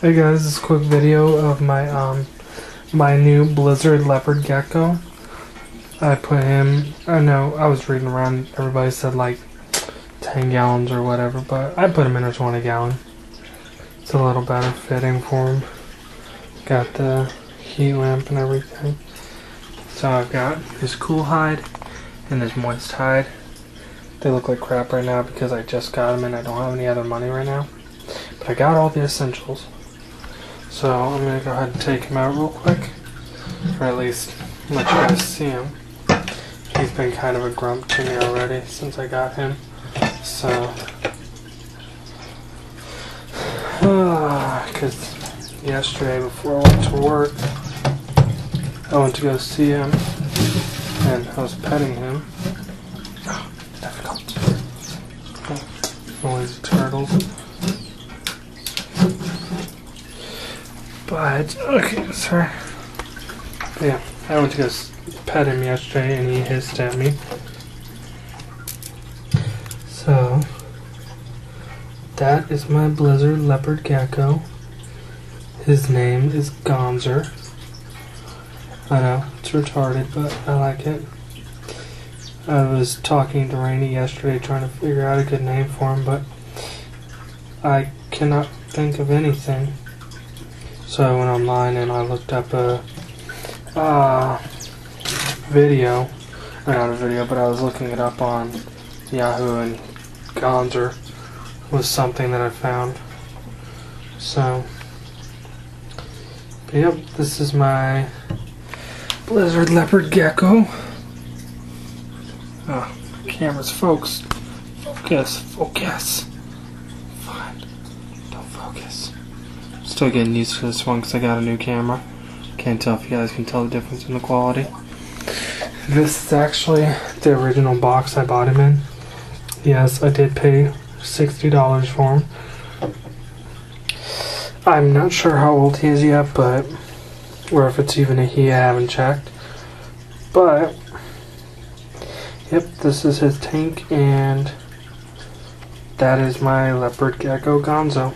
Hey guys, this is a quick video of my new blizzard leopard gecko. I put him, I know I was reading around, everybody said like 10 gallons or whatever, but I put him in a 20 gallon. It's a little better fitting for him. Got the heat lamp and everything. So I've got his cool hide and his moist hide. They look like crap right now because I just got them and I don't have any other money right now. But I got all the essentials. So I'm going to go ahead and take him out real quick, or at least let you guys see him. He's been kind of a grump to me already since I got him. So, because yesterday before I went to work, I went to go see him, and I was petting him. Oh, difficult. Noisy turtles. But, okay, sorry. But yeah, I went to go pet him yesterday and he hissed at me. So, that is my blizzard leopard gecko. His name is Gonzer. I know, it's retarded, but I like it. I was talking to Rainey yesterday trying to figure out a good name for him, but I cannot think of anything. So I went online and I looked up a video, or not a video, but I was looking it up on Yahoo, and gonzer was something that I found. So, but yep, this is my blizzard leopard gecko. Oh, cameras, folks. Focus. Fine, don't focus. Still getting used to this one because I got a new camera. Can't tell if you guys can tell the difference in the quality. This is actually the original box I bought him in. Yes, I did pay $60 for him. I'm not sure how old he is yet, but or if it's even a he, I haven't checked. But yep, this is his tank, and that is my leopard gecko Gonzo.